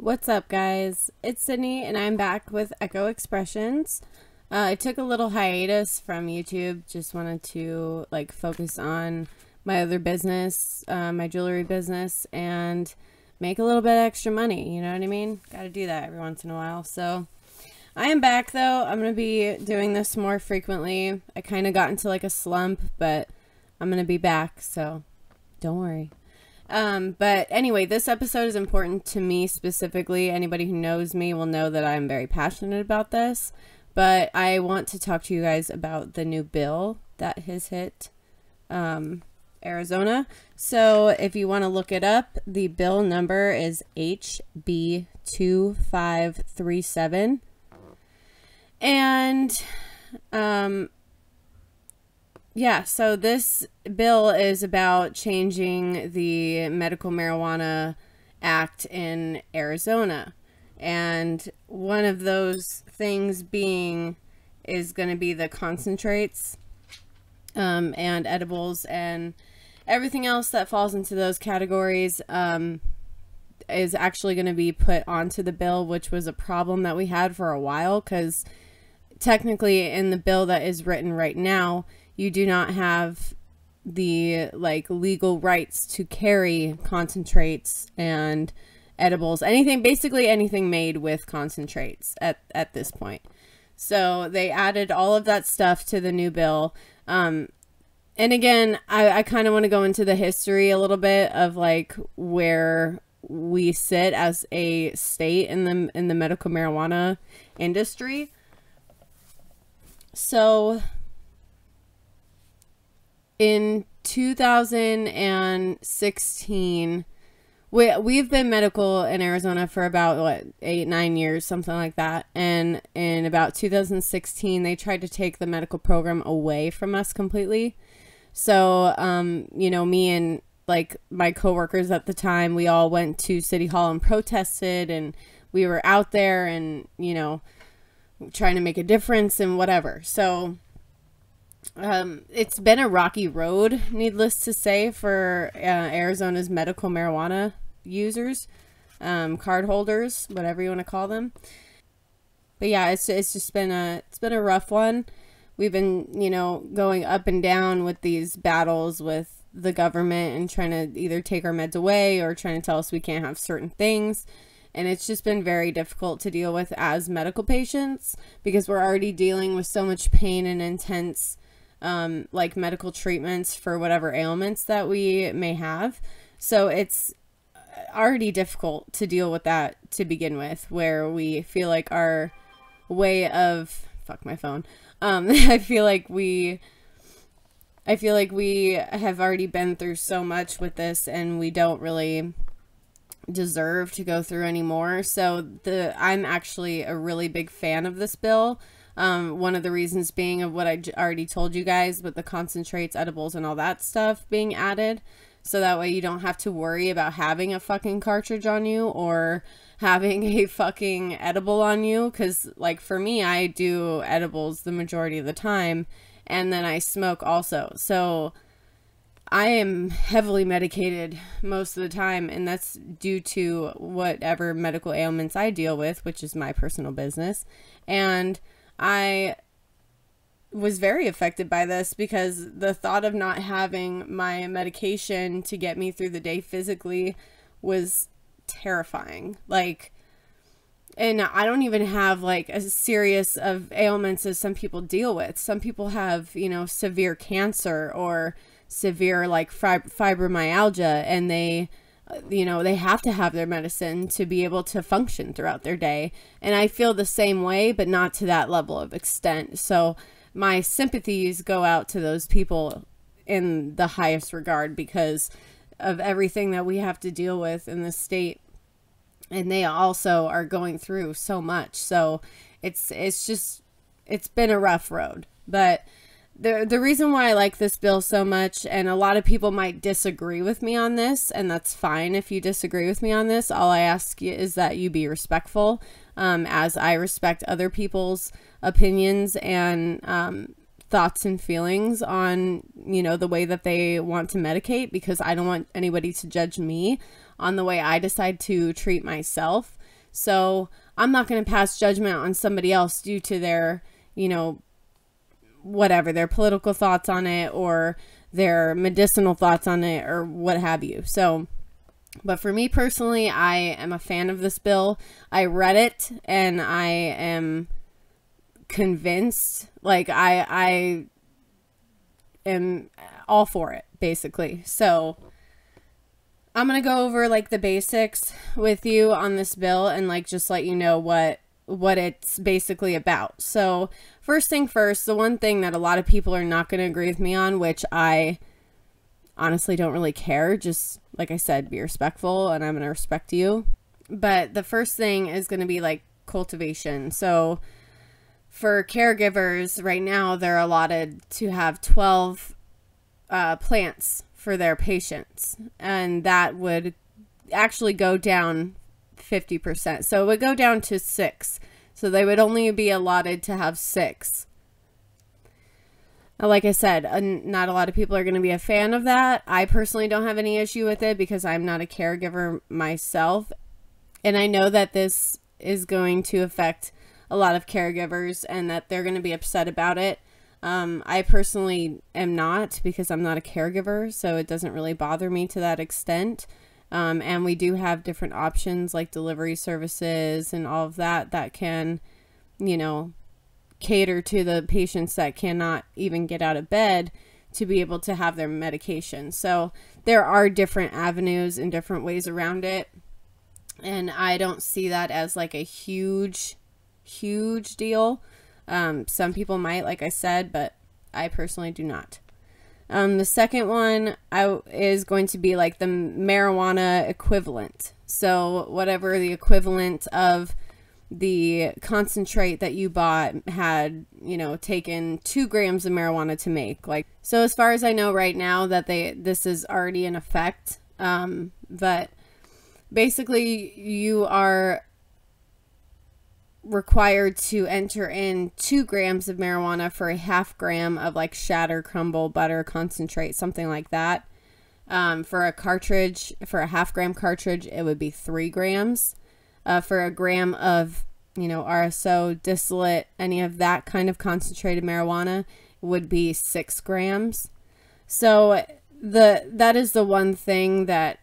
What's up, guys? It's Sydney, and I'm back with Echo Expressions. I took a little hiatus from YouTube. Just wanted to focus on my other business, my jewelry business, and make a little bit extra money. You know what I mean? Got to do that every once in a while. So I am back, though. I'm going to be doing this more frequently. I kind of got into a slump, but I'm going to be back, so don't worry. But anyway, this episode is important to me specifically. Anybody who knows me will know that I'm very passionate about this, but I want to talk to you guys about the new bill that has hit Arizona. So if you want to look it up, the bill number is HB 2537. And yeah, so this bill is about changing the Medical Marijuana Act in Arizona. And one of those things is going to be the concentrates and edibles and everything else that falls into those categories is actually going to be put onto the bill, which was a problem that we had for a while, because technically in the bill that is written right now, you do not have the legal rights to carry concentrates and edibles, basically anything made with concentrates at this point. So they added all of that stuff to the new bill. And again, I kind of want to go into the history a little bit of where we sit as a state in the medical marijuana industry. So in 2016, we've been medical in Arizona for about 8-9 years, something like that. And in about 2016, they tried to take the medical program away from us completely. So, you know, me and my coworkers at the time, we all went to City Hall and protested, and we were out there and, you know, trying to make a difference and whatever. So it's been a rocky road, needless to say, for Arizona's medical marijuana users, card holders, whatever you want to call them. But yeah, it's just been a rough one. We've been, you know, going up and down with these battles with the government and trying to either take our meds away or trying to tell us we can't have certain things. And it's just been very difficult to deal with as medical patients, because we're already dealing with so much pain and intense medical treatments for whatever ailments that we may have. So it's already difficult to deal with that to begin with, where we feel like our way of I feel like we have already been through so much with this, and we don't really deserve to go through anymore. So I'm actually a really big fan of this bill. One of the reasons being of what I already told you guys, with the concentrates, edibles, and all that stuff being added. So that way you don't have to worry about having a fucking cartridge on you or having a fucking edible on you. Because, for me, I do edibles the majority of the time, and then I smoke also. So I am heavily medicated most of the time, and that's due to whatever medical ailments I deal with, which is my personal business. And I was very affected by this, because the thought of not having my medication to get me through the day physically was terrifying. And I don't even have a series of ailments as some people deal with. Some people have, you know, severe cancer or severe fibromyalgia, and they, you know, they have to have their medicine to be able to function throughout their day. And I feel the same way, but not to that level of extent. So my sympathies go out to those people in the highest regard, because of everything that we have to deal with in this state. And they also are going through so much. So it's been a rough road. But the reason why I like this bill so much, and a lot of people might disagree with me on this, and that's fine if you disagree with me on this. All I ask you is that you be respectful, as I respect other people's opinions and thoughts and feelings on, you know, the way that they want to medicate, because I don't want anybody to judge me on the way I decide to treat myself. So I'm not going to pass judgment on somebody else due to their, you know, whatever, their political thoughts on it or their medicinal thoughts on it or what have you. So, but for me personally, I am a fan of this bill. I read it and I am convinced, like I am all for it, basically. So I'm going to go over like the basics with you on this bill and like just let you know what it's basically about. So first thing first, the one thing that a lot of people are not going to agree with me on, which I honestly don't really care, just like I said, be respectful and I'm going to respect you. But the first thing is going to be like cultivation. So for caregivers right now, they're allotted to have 12 plants for their patients, and that would actually go down 50%. So it would go down to 6. So they would only be allotted to have 6. Now, like I said, not a lot of people are going to be a fan of that. I personally don't have any issue with it because I'm not a caregiver myself. And I know that this is going to affect a lot of caregivers and that they're going to be upset about it. I personally am not, because I'm not a caregiver, so it doesn't really bother me to that extent. And we do have different options like delivery services and all of that that can, you know, cater to the patients that cannot even get out of bed to be able to have their medication. So there are different avenues and different ways around it. And I don't see that as like a huge deal. Some people might, like I said, but I personally do not. The second one is going to be like the marijuana equivalent. So whatever the equivalent of the concentrate that you bought had, you know, taken 2 grams of marijuana to make. Like, so as far as I know right now that this is already in effect. But basically you are required to enter in 2 grams of marijuana for a 1/2 gram of like shatter, crumble, butter, concentrate, something like that. For a cartridge, for a 1/2 gram cartridge, it would be 3 grams. For a gram of, you know, RSO, distillate, any of that kind of concentrated marijuana would be 6 grams. So that is the one thing that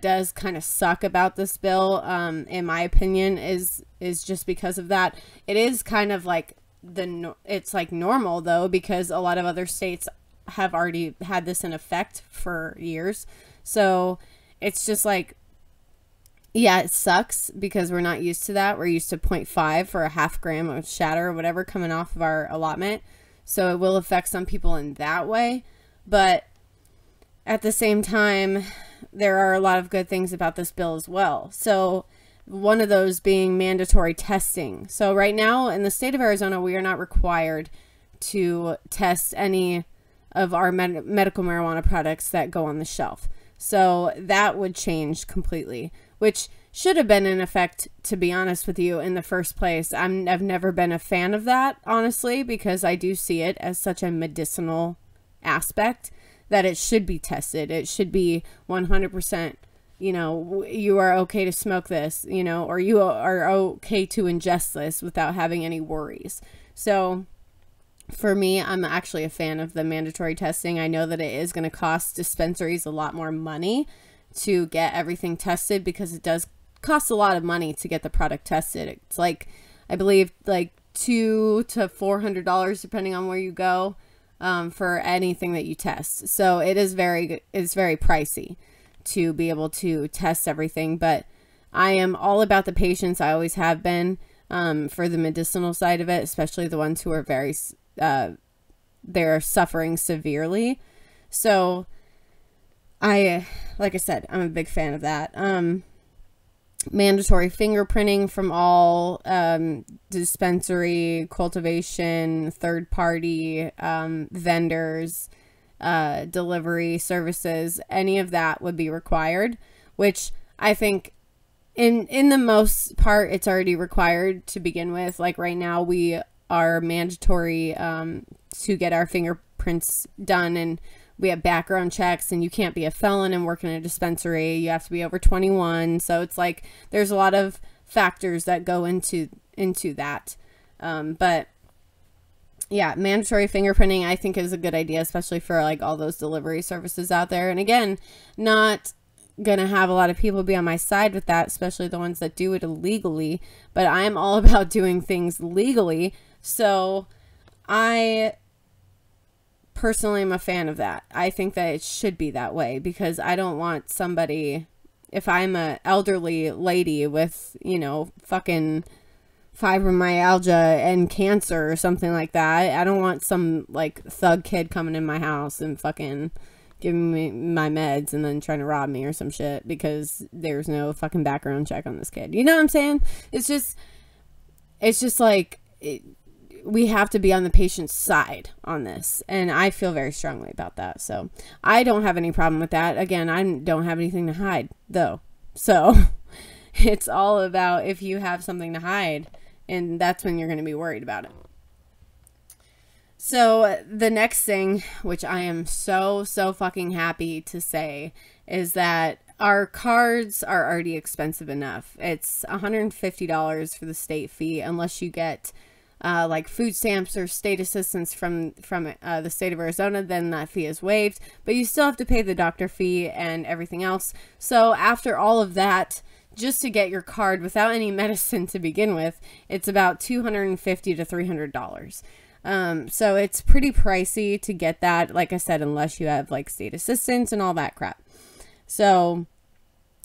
does kind of suck about this bill, in my opinion, is just because of that. It is kind of like it's like normal though, because a lot of other states have already had this in effect for years. So it's just like, yeah, it sucks because we're not used to that. We're used to 0.5 for a 1/2 gram of shatter or whatever coming off of our allotment. So it will affect some people in that way. But at the same time, there are a lot of good things about this bill as well. So one of those being mandatory testing. So right now in the state of Arizona, we are not required to test any of our medical marijuana products that go on the shelf. So that would change completely, which should have been in effect, to be honest with you, in the first place. I've never been a fan of that, honestly, because I do see it as such a medicinal aspect that it should be tested. It should be 100%, you know, you are okay to smoke this, you know, or you are okay to ingest this without having any worries. So for me, I'm actually a fan of the mandatory testing. I know that it is going to cost dispensaries a lot more money to get everything tested, because it does cost a lot of money to get the product tested. It's like, I believe like $200 to $400 depending on where you go, for anything that you test. So it's very pricey to be able to test everything. But I am all about the patients. I always have been, for the medicinal side of it, especially the ones who are they're suffering severely. So like I said, I'm a big fan of that. Mandatory fingerprinting from all dispensary, cultivation, third-party vendors, delivery services, any of that would be required, which I think in the most part, it's already required to begin with. Like right now, we are mandatory to get our fingerprints done, and we have background checks, and you can't be a felon and work in a dispensary. You have to be over 21. So it's like there's a lot of factors that go into that. But yeah, mandatory fingerprinting I think is a good idea, especially for like all those delivery services out there. And again, not gonna have a lot of people be on my side with that, especially the ones that do it illegally, but I'm all about doing things legally. So I personally am a fan of that. I think that it should be that way, because I don't want somebody, if I'm a elderly lady with, you know, fucking fibromyalgia and cancer or something like that, I don't want some like thug kid coming in my house and fucking giving me my meds and then trying to rob me or some shit because there's no fucking background check on this kid. You know what I'm saying? It's just like, we have to be on the patient's side on this. And I feel very strongly about that. So I don't have any problem with that. Again, I don't have anything to hide though. So it's all about if you have something to hide, and that's when you're going to be worried about it. So the next thing, which I am so fucking happy to say, is that our cards are already expensive enough. It's $150 for the state fee, unless you get like food stamps or state assistance from the state of Arizona, then that fee is waived, but you still have to pay the doctor fee and everything else. So after all of that, just to get your card without any medicine to begin with, it's about $250 to $300. So it's pretty pricey to get that, like I said, unless you have like state assistance and all that crap. So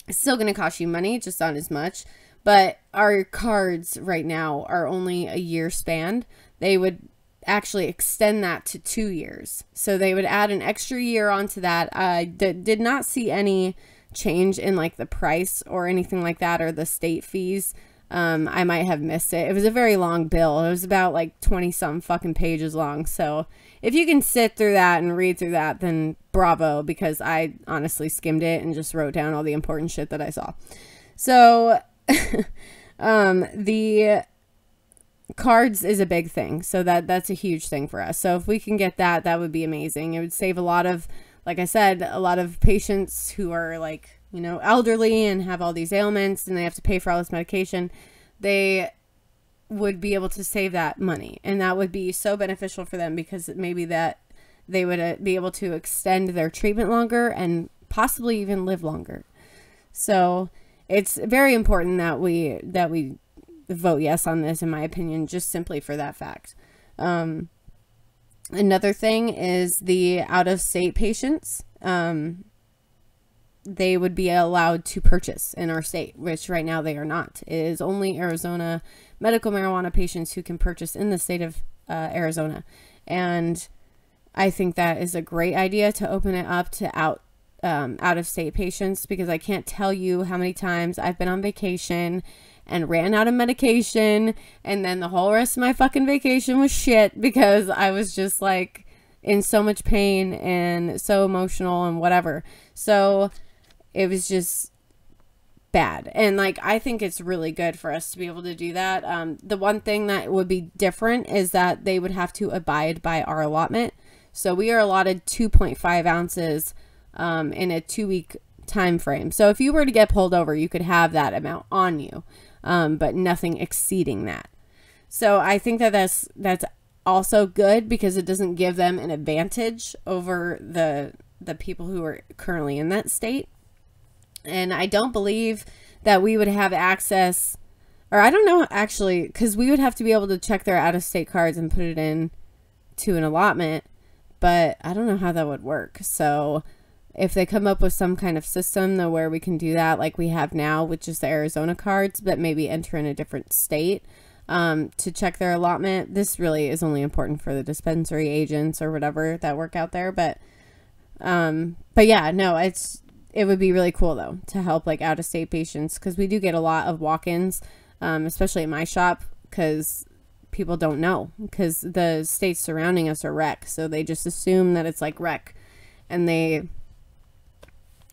it's still going to cost you money, just not as much. But our cards right now are only a year span. They would actually extend that to 2 years. So they would add an extra year onto that. I did not see any change in like the price or anything like that, or the state fees. I might have missed it. It was a very long bill. It was about like 20 some fucking pages long. So if you can sit through that and read through that, then bravo, because I honestly skimmed it and just wrote down all the important shit that I saw. So the cards is a big thing. So that's a huge thing for us. So if we can get that, that would be amazing. It would save a lot of, like I said, a lot of patients who are like, you know, elderly and have all these ailments and they have to pay for all this medication. They would be able to save that money, and that would be so beneficial for them, because maybe that they would be able to extend their treatment longer and possibly even live longer. So it's very important that we vote yes on this, in my opinion, just simply for that fact. Another thing is the out-of-state patients. They would be allowed to purchase in our state, which right now they are not. It is only Arizona medical marijuana patients who can purchase in the state of Arizona. And I think that is a great idea to open it up to out-of-state patients, because I can't tell you how many times I've been on vacation and ran out of medication, and then the whole rest of my fucking vacation was shit, because I was just like in so much pain and so emotional and whatever. So it was just bad. And like, I think it's really good for us to be able to do that. The one thing that would be different is that they would have to abide by our allotment. So we are allotted 2.5 ounces in a 2-week time frame. So if you were to get pulled over, you could have that amount on you, but nothing exceeding that. So I think that that's also good, because it doesn't give them an advantage over the people who are currently in that state. And I don't believe that we would have access, or I don't know actually, because we would have to be able to check their out-of-state cards and put it in to an allotment, but I don't know how that would work. So if they come up with some kind of system though where we can do that, like we have now with just the Arizona cards, but maybe enter in a different state to check their allotment. This really is only important for the dispensary agents or whatever that work out there. But yeah, no, it would be really cool though to help like out-of-state patients, because we do get a lot of walk-ins, especially at my shop, because people don't know, because the states surrounding us are rec, so they just assume that it's like rec, and they,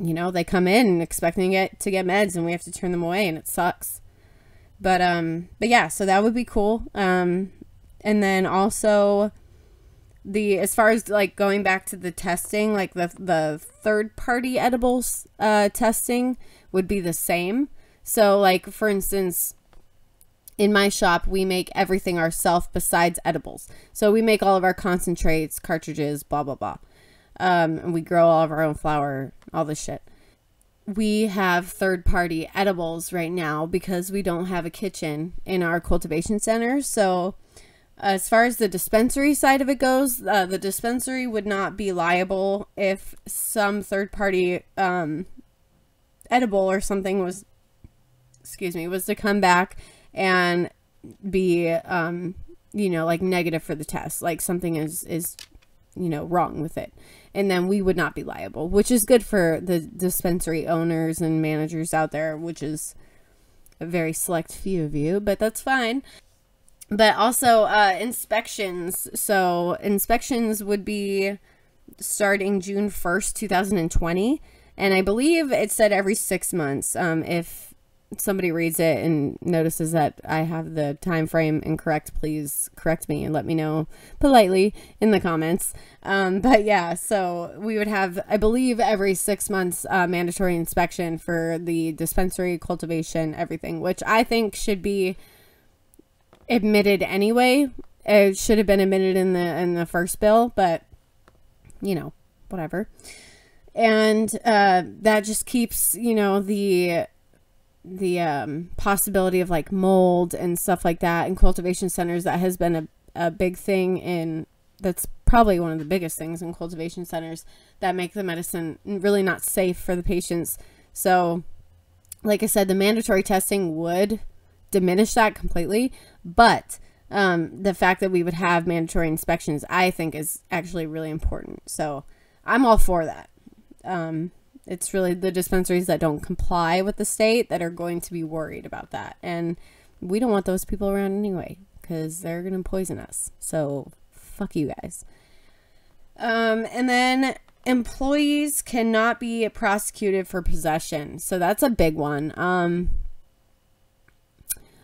you know, they come in expecting to get meds, and we have to turn them away, and it sucks. But yeah, so that would be cool. And then also as far as like going back to the testing, like the third party edibles testing would be the same. So like, for instance, in my shop, we make everything ourselves besides edibles. So we make all of our concentrates, cartridges, blah, blah, blah. And we grow all of our own flour, all this shit. We have third-party edibles right now because we don't have a kitchen in our cultivation center. So as far as the dispensary side of it goes, the dispensary would not be liable if some third-party edible or something was to come back and be, you know, like negative for the test. Like something is, you know, wrong with it. And then we would not be liable, which is good for the dispensary owners and managers out there, which is a very select few of you, but that's fine. But also inspections. So inspections would be starting June 1st, 2020. And I believe it said every 6 months. If somebody reads it and notices that I have the time frame incorrect, please correct me and let me know politely in the comments. But yeah, so we would have, I believe, every 6 months mandatory inspection for the dispensary, cultivation, everything, which I think should be admitted anyway. It should have been admitted in the first bill, but you know, whatever. And that just keeps, you know, the possibility of like mold and stuff like that in cultivation centers. That has been a big thing, and that's probably one of the biggest things in cultivation centers that make the medicine really not safe for the patients. So like I said, the mandatory testing would diminish that completely, but the fact that we would have mandatory inspections, I think, is actually really important. So I'm all for that. It's really the dispensaries that don't comply with the state that are going to be worried about that. And we don't want those people around anyway, because they're going to poison us. So fuck you guys. And then employees cannot be prosecuted for possession. So that's a big one.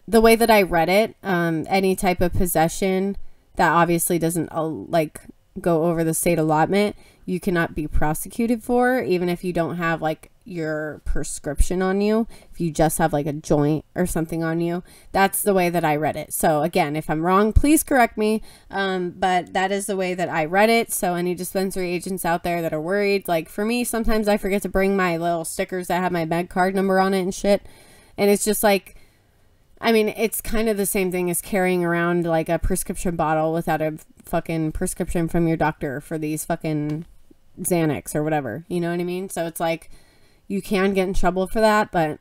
The way that I read it, any type of possession that obviously doesn't like go over the state allotment, you cannot be prosecuted for, even if you don't have like your prescription on you. If you just have like a joint or something on you, that's the way that I read it. So again, if I'm wrong, please correct me. But that is the way that I read it. So any dispensary agents out there that are worried, like for me, sometimes I forget to bring my little stickers that have my med card number on it and shit. And it's just like, I mean, it's kind of the same thing as carrying around like a prescription bottle without a fucking prescription from your doctor for these fucking Xanax or whatever. You know what I mean? So it's like, you can get in trouble for that, but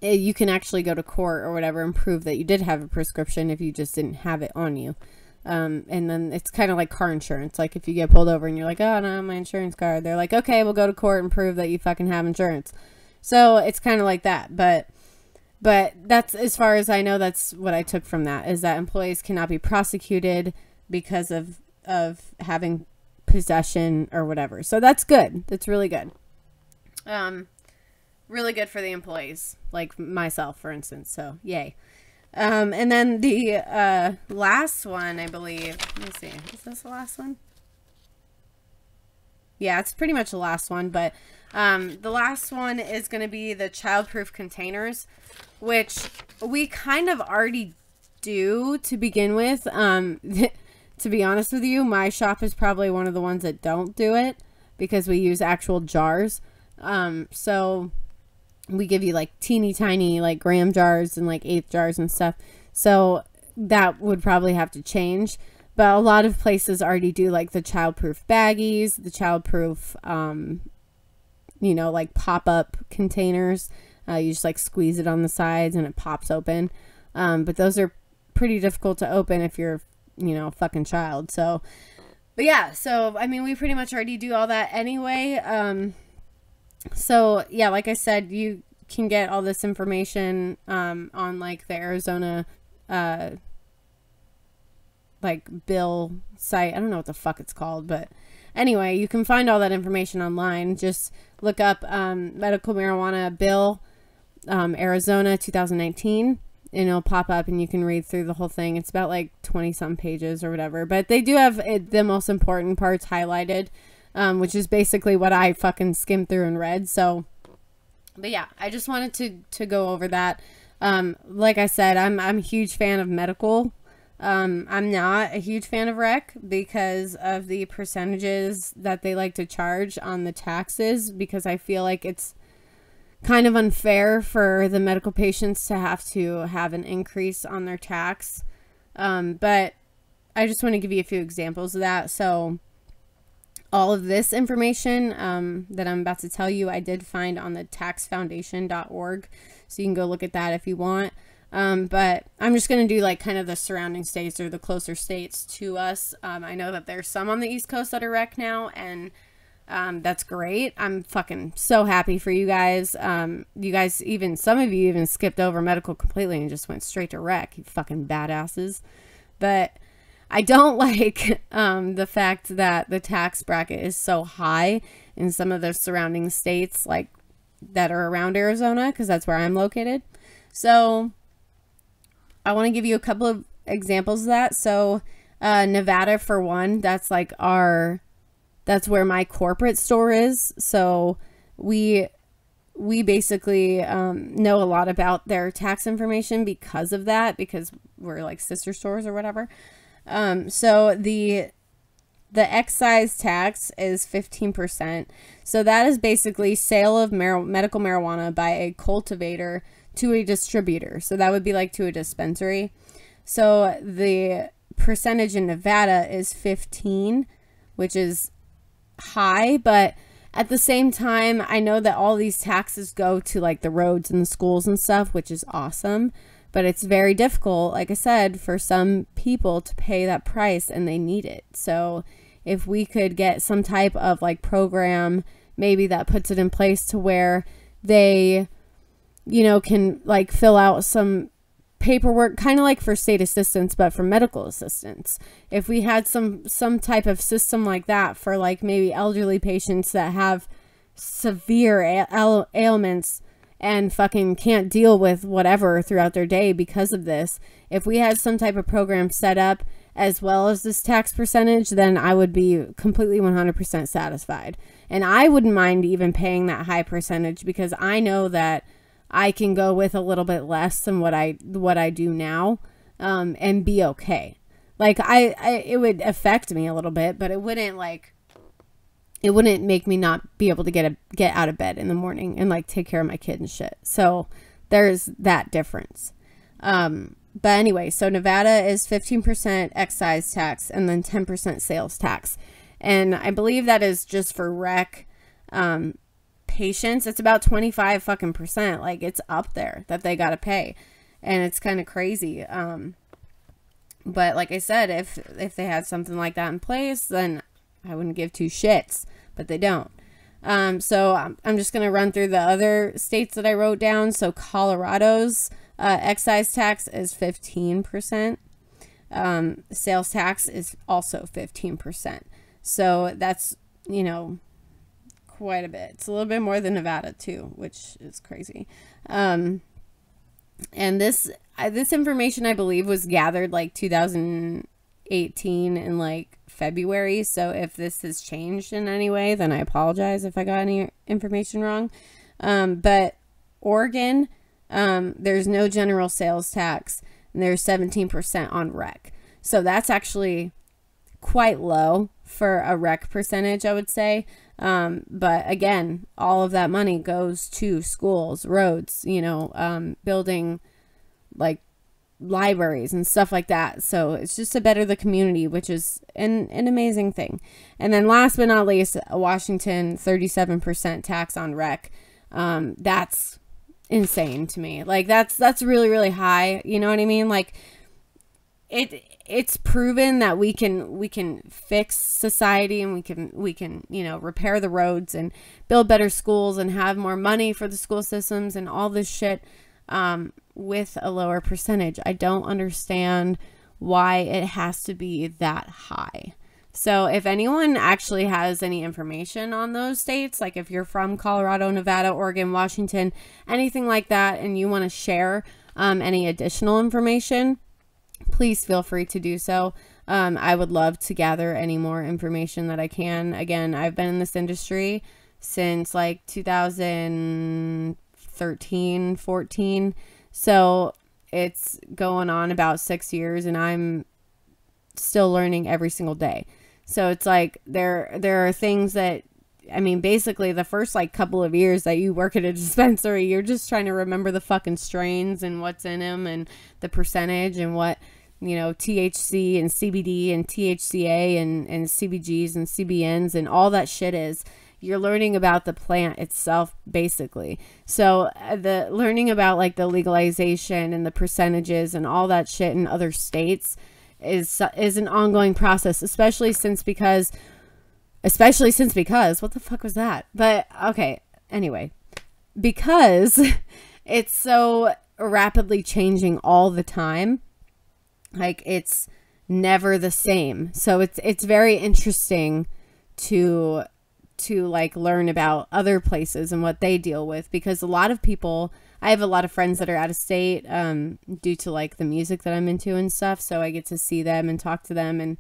you can actually go to court or whatever and prove that you did have a prescription if you just didn't have it on you. And then it's kind of like car insurance. Like if you get pulled over and you're like, oh no, my insurance card. They're like, okay, we'll go to court and prove that you fucking have insurance. So it's kind of like that. But that's, as far as I know, that's what I took from that, is that employees cannot be prosecuted because of having possession or whatever. So that's good. That's really good. Really good for the employees, like myself, for instance. So yay. And then the last one, I believe, let me see, is this the last one? Yeah, it's pretty much the last one, but the last one is going to be the childproof containers, which we kind of already do to begin with. To be honest with you, my shop is probably one of the ones that don't do it because we use actual jars. So we give you like teeny tiny like gram jars and like eighth jars and stuff. So that would probably have to change. But a lot of places already do like the childproof baggies, the childproof, you know, like pop-up containers. You just like squeeze it on the sides and it pops open. But those are pretty difficult to open if you're, you know, a fucking child. So, but yeah, so, I mean, we pretty much already do all that anyway. So yeah, like I said, you can get all this information, on like the Arizona, like bill site. I don't know what the fuck it's called, but anyway, you can find all that information online. Just look up medical marijuana bill, Arizona 2019, and it'll pop up and you can read through the whole thing. It's about like 20-some pages or whatever, but they do have the most important parts highlighted, which is basically what I fucking skimmed through and read. So, but yeah, I just wanted to go over that. Like I said, I'm a huge fan of medical. I'm not a huge fan of rec because of the percentages that they like to charge on the taxes, because I feel like it's kind of unfair for the medical patients to have an increase on their tax. But I just want to give you a few examples of that. So all of this information that I'm about to tell you, I did find on the taxfoundation.org. So you can go look at that if you want. But I'm just going to do like kind of the surrounding states or the closer states to us. I know that there's some on the East Coast that are rec now, and that's great. I'm fucking so happy for you guys. You guys, even some of you even skipped over medical completely and just went straight to rec, you fucking badasses. But I don't like the fact that the tax bracket is so high in some of the surrounding states, like that are around Arizona, because that's where I'm located. So I want to give you a couple of examples of that. So Nevada, for one, that's where my corporate store is. So we basically know a lot about their tax information because of that, because we're like sister stores or whatever. So the excise tax is 15%. So that is basically sale of medical marijuana by a cultivator to a distributor. So that would be like to a dispensary. So the percentage in Nevada is 15, which is high, but at the same time, I know that all these taxes go to like the roads and the schools and stuff, which is awesome. But it's very difficult, like I said, for some people to pay that price, and they need it. So if we could get some type of like program, maybe that puts it in place to where they, you know, can like fill out some paperwork, kind of like for state assistance, but for medical assistance. If we had some type of system like that for like maybe elderly patients that have severe ailments and fucking can't deal with whatever throughout their day because of this. If we had some type of program set up as well as this tax percentage, then I would be completely 100% satisfied. And I wouldn't mind even paying that high percentage, because I know that I can go with a little bit less than what I do now, and be okay. Like it would affect me a little bit, but it wouldn't make me not be able to get out of bed in the morning and like take care of my kid and shit. So there's that difference. But anyway, so Nevada is 15% excise tax and then 10% sales tax. And I believe that is just for rec patients. It's about 25 fucking percent. Like, it's up there that they got to pay. And it's kind of crazy. But like I said, if they had something like that in place, then I wouldn't give two shits, but they don't. So I'm just going to run through the other states that I wrote down. So Colorado's excise tax is 15%. Sales tax is also 15%. So that's, you know, quite a bit. It's a little bit more than Nevada too, which is crazy. And this information, I believe, was gathered like 2018 in like February. So if this has changed in any way, then I apologize if I got any information wrong. But Oregon, there's no general sales tax, and there's 17% on rec. So that's actually quite low for a rec percentage, I would say. But again, all of that money goes to schools, roads, you know, building like libraries and stuff like that. So it's just to better the community, which is an amazing thing. And then last but not least, Washington, 37% tax on rec. That's insane to me. Like, that's really, really high. You know what I mean? Like, it's proven that we can fix society, and we can, you know, repair the roads and build better schools and have more money for the school systems and all this shit, with a lower percentage. I don't understand why it has to be that high. So if anyone actually has any information on those states, like if you're from Colorado, Nevada, Oregon, Washington, anything like that, and you want to share any additional information, please feel free to do so. I would love to gather any more information that I can. Again, I've been in this industry since like 2013, 14. So it's going on about 6 years, and I'm still learning every single day. So it's like there are things that, I mean, basically the first like couple of years that you work at a dispensary, you're just trying to remember the fucking strains and what's in them and the percentage and what, you know, THC and CBD and THCA and CBGs and CBNs and all that shit is. You're learning about the plant itself, basically. So the learning about like the legalization and the percentages and all that shit in other states is an ongoing process, especially since because what the fuck was that? But okay, anyway, because it's so rapidly changing all the time. Like, it's never the same. So it's very interesting to like learn about other places and what they deal with, because a lot of people, I have a lot of friends that are out of state due to like the music that I'm into and stuff. So I get to see them and talk to them,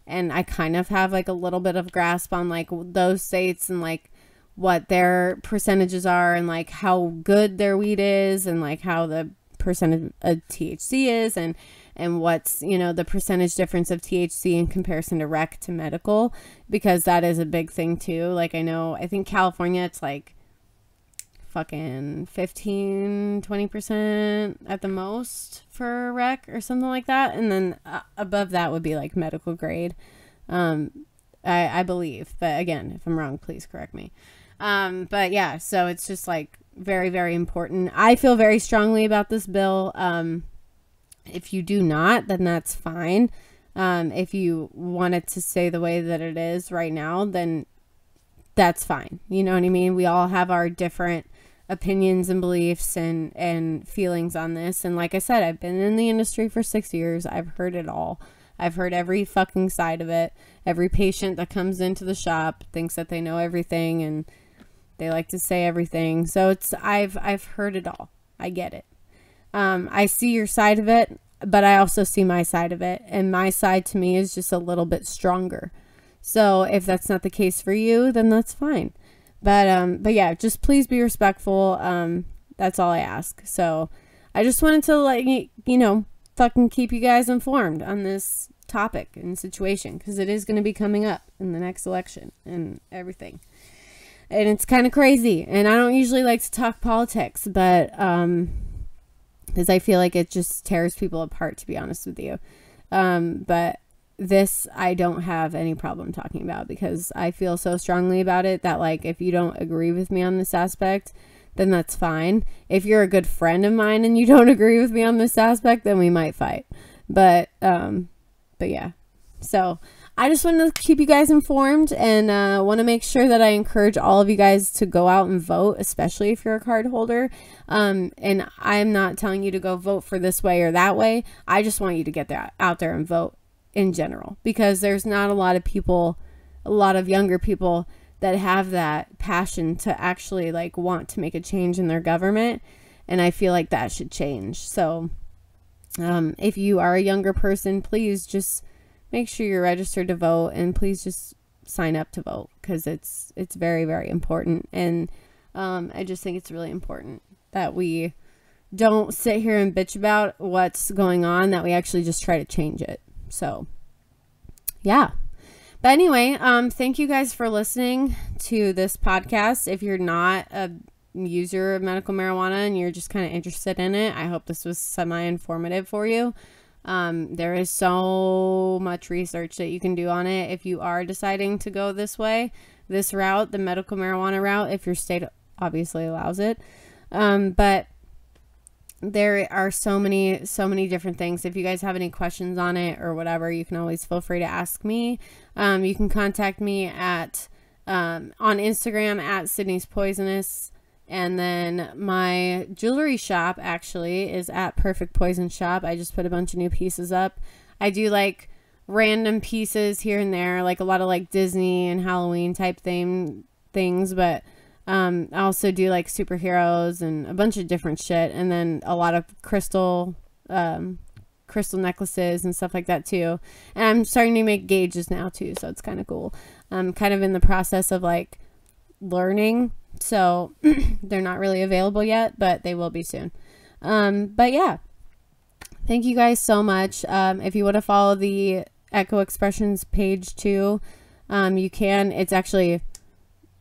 and I kind of have like a little bit of grasp on like those states and like what their percentages are and like how good their weed is and like how the percentage of THC is and what's, you know, the percentage difference of THC in comparison to rec to medical, because that is a big thing too. Like I think California, it's like fucking 15-20% at the most for rec or something like that, and then above that would be like medical grade, I believe, but again, if I'm wrong, please correct me. But yeah, so it's just like very, very important. I feel very strongly about this bill. If you do not, then that's fine. If you want it to stay the way that it is right now, then that's fine. You know what I mean? We all have our different opinions and beliefs and feelings on this. And like I said, I've been in the industry for 6 years. I've heard it all. I've heard every fucking side of it. Every patient that comes into the shop thinks that they know everything and they like to say everything. So I've heard it all. I get it. I see your side of it, but I also see my side of it. And my side to me is just a little bit stronger. So if that's not the case for you, then that's fine. But yeah, just please be respectful. That's all I ask. So I just wanted to let you know, fucking keep you guys informed on this topic and situation, because it is going to be coming up in the next election and everything. And it's kind of crazy. And I don't usually like to talk politics, but because I feel like it just tears people apart, to be honest with you. But this, I don't have any problem talking about, because I feel so strongly about it that, like, if you don't agree with me on this aspect, then that's fine. If you're a good friend of mine and you don't agree with me on this aspect, then we might fight. But yeah. So I just wanted to keep you guys informed, and want to make sure that I encourage all of you guys to go out and vote, especially if you're a card holder. And I'm not telling you to go vote for this way or that way. I just want you to get out there and vote in general, because there's not a lot of people, a lot of younger people that have that passion to actually like want to make a change in their government. And I feel like that should change. So if you are a younger person, please just make sure you're registered to vote, and please just sign up to vote, because it's very, very important. And I just think it's really important that we don't sit here and bitch about what's going on, that we actually just try to change it. So yeah. But anyway, thank you guys for listening to this podcast. If you're not a user of medical marijuana and you're just kind of interested in it, I hope this was semi-informative for you. There is so much research that you can do on it if you are deciding to go this way, this route, the medical marijuana route, if your state obviously allows it. But there are so many different things. If you guys have any questions on it or whatever, you can always feel free to ask me. You can contact me at on Instagram at Sydney's Poisonous. And then my jewelry shop actually is at Perfect Poison Shop. I just put a bunch of new pieces up. I do like random pieces here and there, like a lot of like Disney and Halloween type things, but I also do like superheroes and a bunch of different shit, and then a lot of crystal necklaces and stuff like that too. And I'm starting to make gauges now too, so it's kind of cool. I'm kind of in the process of like learning, so they're not really available yet, but they will be soon. But yeah, thank you guys so much. If you want to follow the Echo Expressions page too, you can. It's actually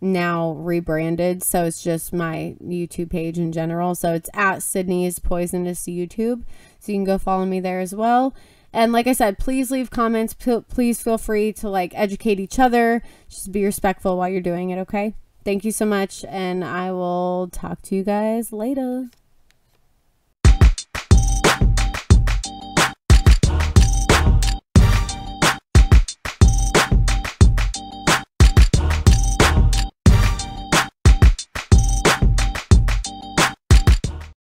now rebranded, so it's just my YouTube page in general. So it's at Sydney's Poisonous YouTube, so you can go follow me there as well. And like I said, please leave comments. Please feel free to like educate each other. Just be respectful while you're doing it, okay? Thank you so much, and I will talk to you guys later.